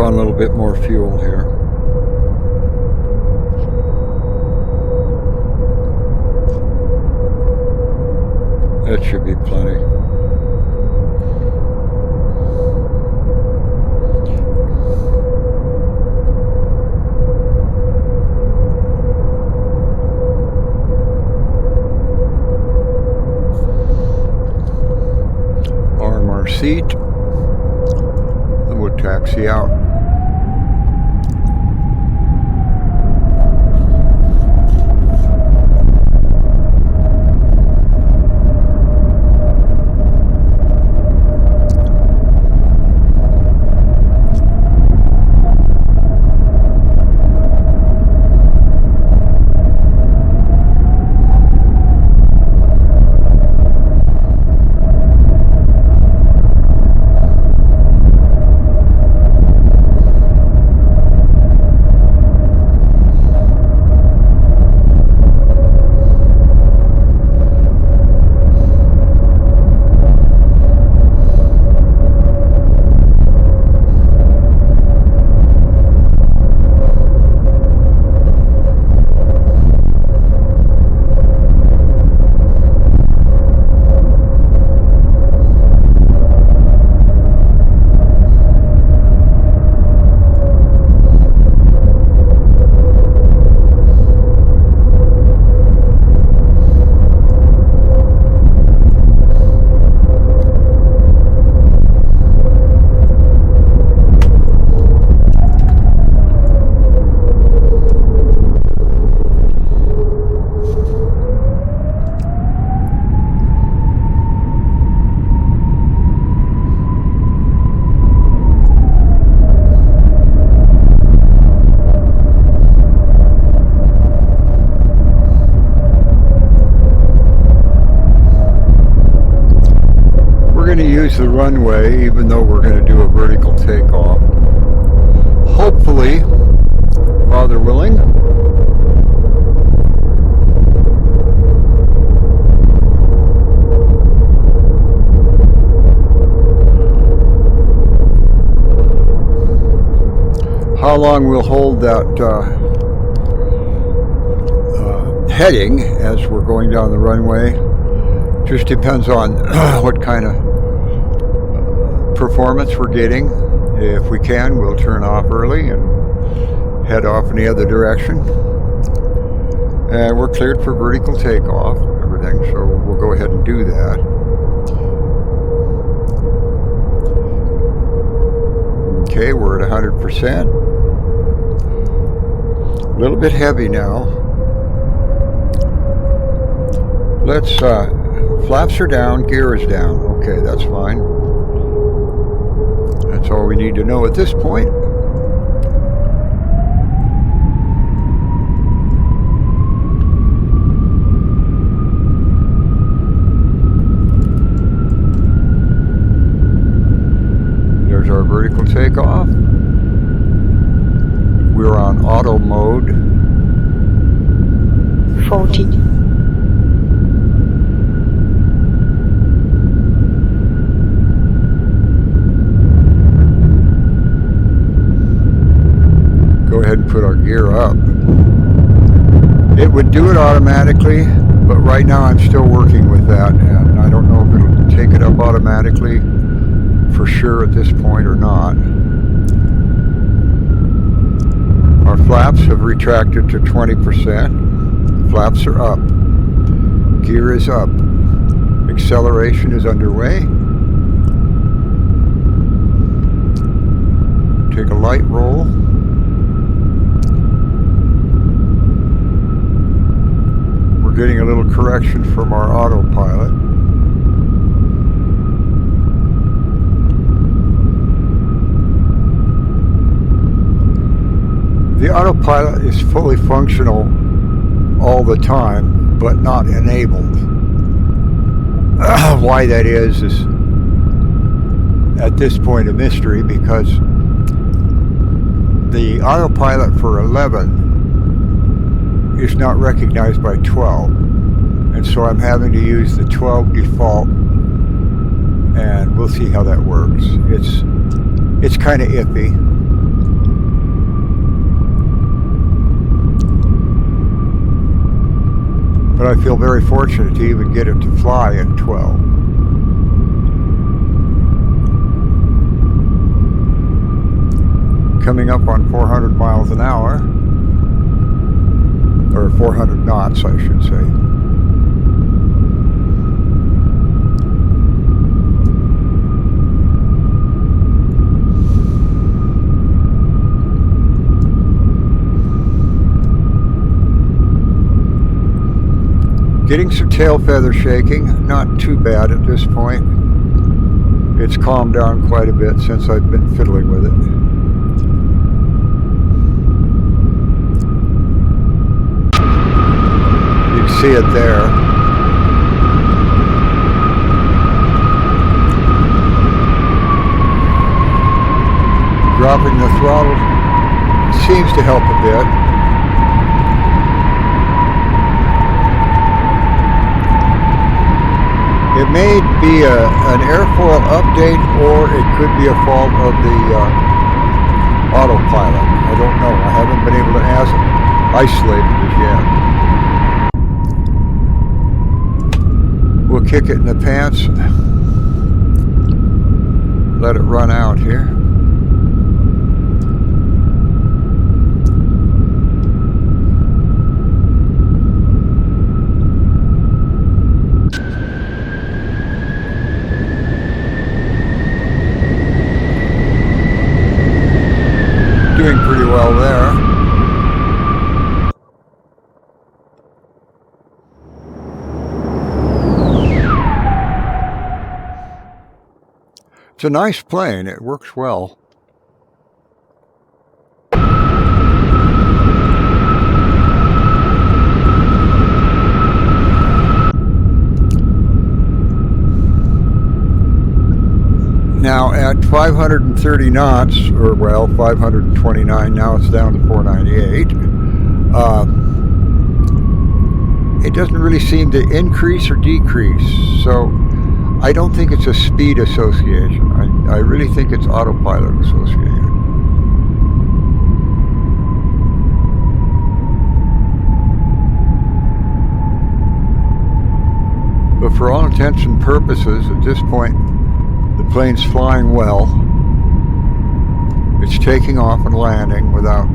on a little bit more fuel here. That should be plenty. Arm our seat, and we'll taxi out. Use the runway even though we're going to do a vertical takeoff. Hopefully, Father willing. How long we'll hold that heading as we're going down the runway just depends on what kind of performance we're getting. If we can, we'll turn off early and head off in the other direction. And we're cleared for vertical takeoff, everything, so we'll go ahead and do that. Okay, we're at 100%. A little bit heavy now. Let's, flaps are down, gear is down. Okay, that's fine. That's all we need to know at this point. There's our vertical takeoff. We're on auto mode. 40. Go ahead and put our gear up. It would do it automatically, but right now I'm still working with that, and I don't know if it'll take it up automatically for sure at this point or not. Our flaps have retracted to 20%. Flaps are up. Gear is up. Acceleration is underway. Take a light roll. We're getting a little correction from our autopilot. The autopilot is fully functional all the time, but not enabled. Why that is at this point a mystery, because the autopilot for 11 is not recognized by 12, and so I'm having to use the 12 default, and we'll see how that works. It's kind of iffy. But I feel very fortunate to even get it to fly at 12. Coming up on 400 miles an hour, or 400 knots, I should say. Getting some tail feather shaking, not too bad at this point. It's calmed down quite a bit since I've been fiddling with it. You can see it there. Dropping the throttle seems to help a bit. It may be an airfoil update, or it could be a fault of the autopilot. I don't know. I haven't been able to isolate it as yet. We'll kick it in the pants. Let it run out here. Doing pretty well there. It's a nice plane. It works well. Now at 530 knots, or well, 529, now it's down to 498. It doesn't really seem to increase or decrease, so I don't think it's a speed association. I really think it's autopilot associated. But for all intents and purposes, at this point, the plane's flying well. It's taking off and landing without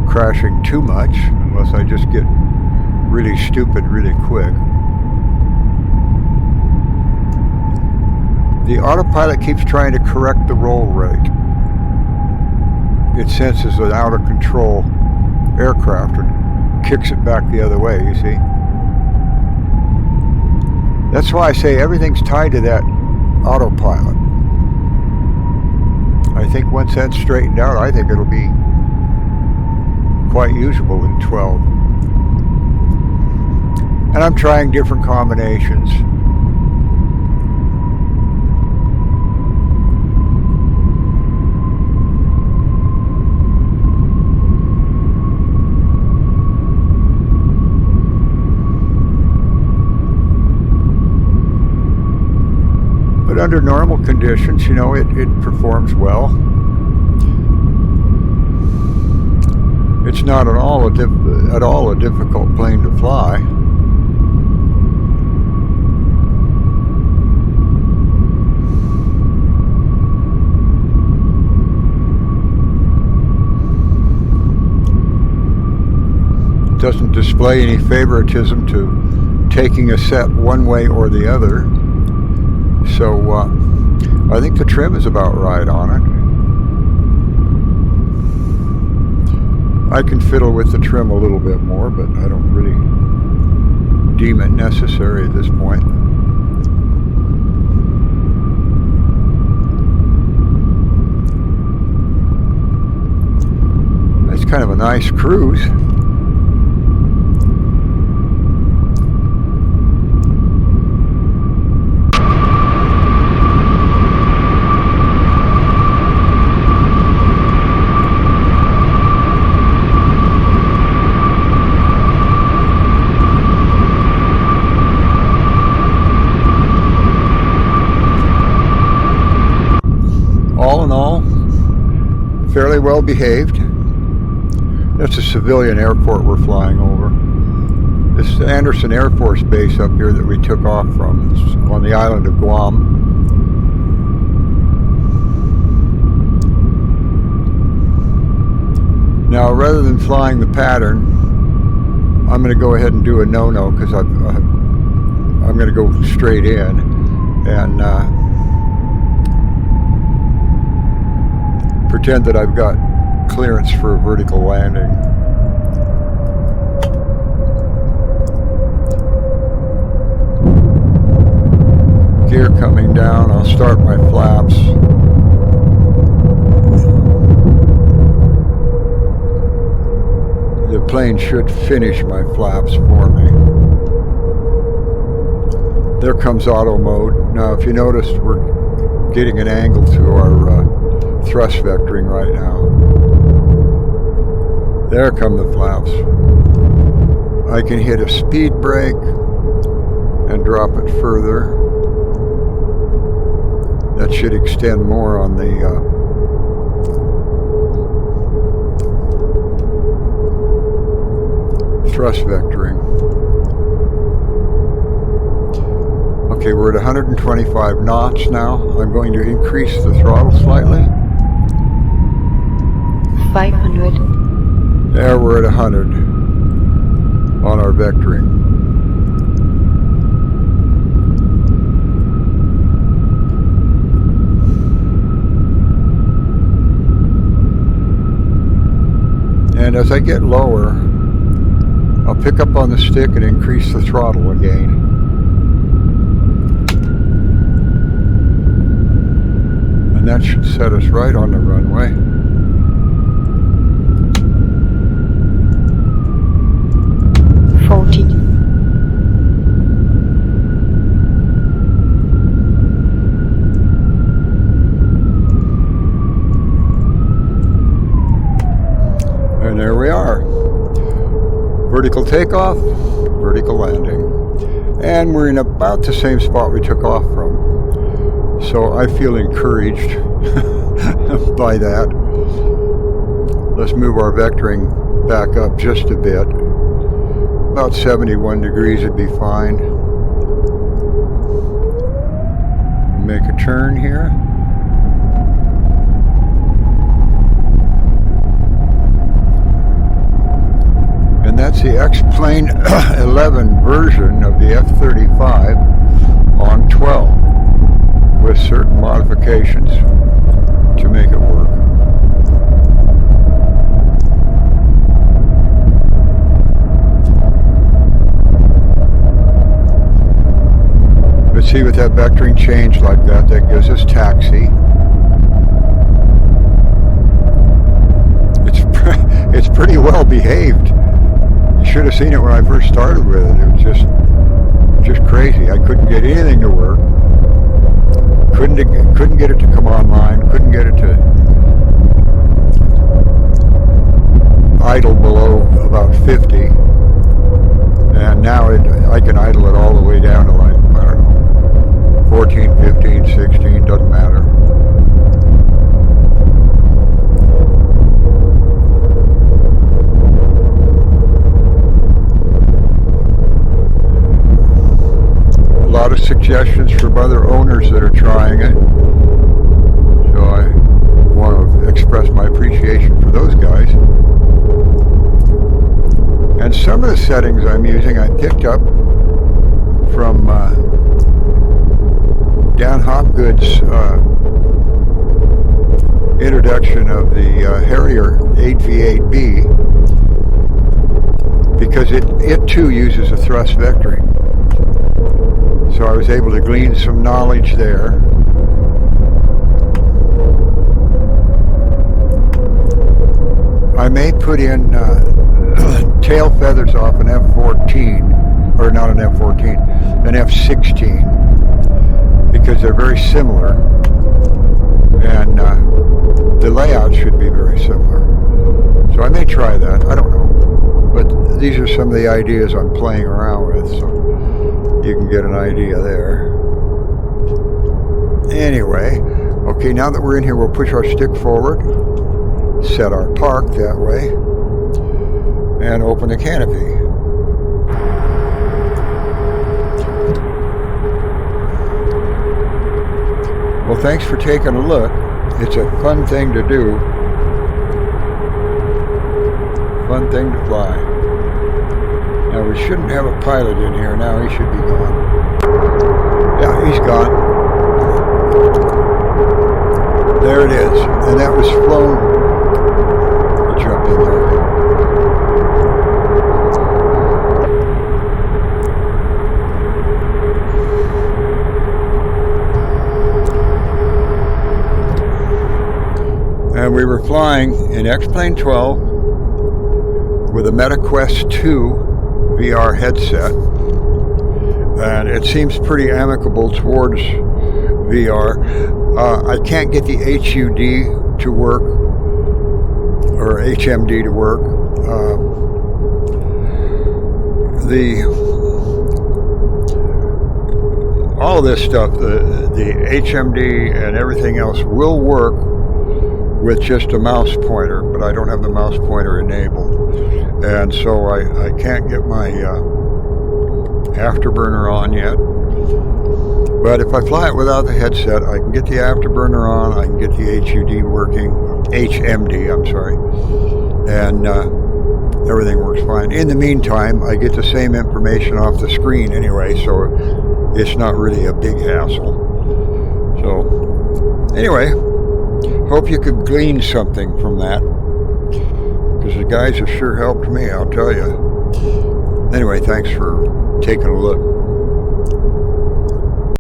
crashing too much, unless I just get really stupid really quick. The autopilot keeps trying to correct the roll rate. It senses an out of control aircraft and kicks it back the other way, you see. That's why I say everything's tied to that autopilot. I think once that's straightened out, I think it'll be quite usable in 12. And I'm trying different combinations. But under normal conditions, you know, it performs well. It's not at all a difficult plane to fly. It doesn't display any favoritism to taking a set one way or the other. So I think the trim is about right on it. I can fiddle with the trim a little bit more, but I don't really deem it necessary at this point. It's kind of a nice cruise. All in all, fairly well behaved. That's a civilian airport we're flying over. This is Anderson Air Force Base up here that we took off from. It's on the island of Guam. Now, rather than flying the pattern, I'm going to go ahead and do a no-no because I'm going to go straight in and pretend that I've got clearance for a vertical landing. Gear coming down. I'll start my flaps. The plane should finish my flaps for me. There comes auto mode. Now, if you noticed, we're getting an angle to our thrust vectoring right now. There come the flaps. I can hit a speed brake and drop it further. That should extend more on the thrust vectoring. Okay, we're at 125 knots now. I'm going to increase the throttle slightly. 500. There, we're at 100 on our vectoring. And as I get lower, I'll pick up on the stick and increase the throttle again. And that should set us right on the runway. And there we are. Vertical takeoff, vertical landing. And we're in about the same spot we took off from. So I feel encouraged by that. Let's move our vectoring back up just a bit. About 71 degrees would be fine. Make a turn here. And that's the X-Plane 11 version of the F-35 on 12 with certain modifications to make it work. But see, with that vectoring change like that, that gives us taxi. It's pretty well behaved. You should have seen it when I first started with it. It was just crazy. I couldn't get anything to work. Couldn't get it to come online. Couldn't get it to idle below about 50. And now I can idle it all the way down to like, I don't know, 14, 15, 16, doesn't matter. A lot of suggestions from other owners that are trying it. So I want to express my appreciation for those guys. And some of the settings I'm using I picked up from Dan Hopgood's introduction of the Harrier 8V8B, because it too uses a thrust vectoring. So I was able to glean some knowledge there. I may put in tail feathers off an F-14, or not an F-14, an F-16, because they're very similar, and the layout should be very similar. So I may try that, I don't know. But these are some of the ideas I'm playing around with, so you can get an idea there. Anyway, okay, now that we're in here, we'll push our stick forward, set our park that way. and open the canopy. Well, thanks for taking a look. It's a fun thing to do. Fun thing to fly. Now, we shouldn't have a pilot in here now. He should be gone. Yeah, he's gone. There it is. And that was flown. I'll jump in there. And we were flying in X-Plane 12 with a MetaQuest 2 VR headset, and it seems pretty amicable towards VR. I can't get the HUD to work, or HMD to work. All this stuff, the HMD and everything else will work with just a mouse pointer, but I don't have the mouse pointer enabled, and so I can't get my afterburner on yet. But if I fly it without the headset, I can get the afterburner on, I can get the HUD working, HMD, I'm sorry, and everything works fine. In the meantime, I get the same information off the screen anyway, so it's not really a big hassle. So, anyway, hope you could glean something from that, because the guys have sure helped me, I'll tell you. Anyway, thanks for taking a look.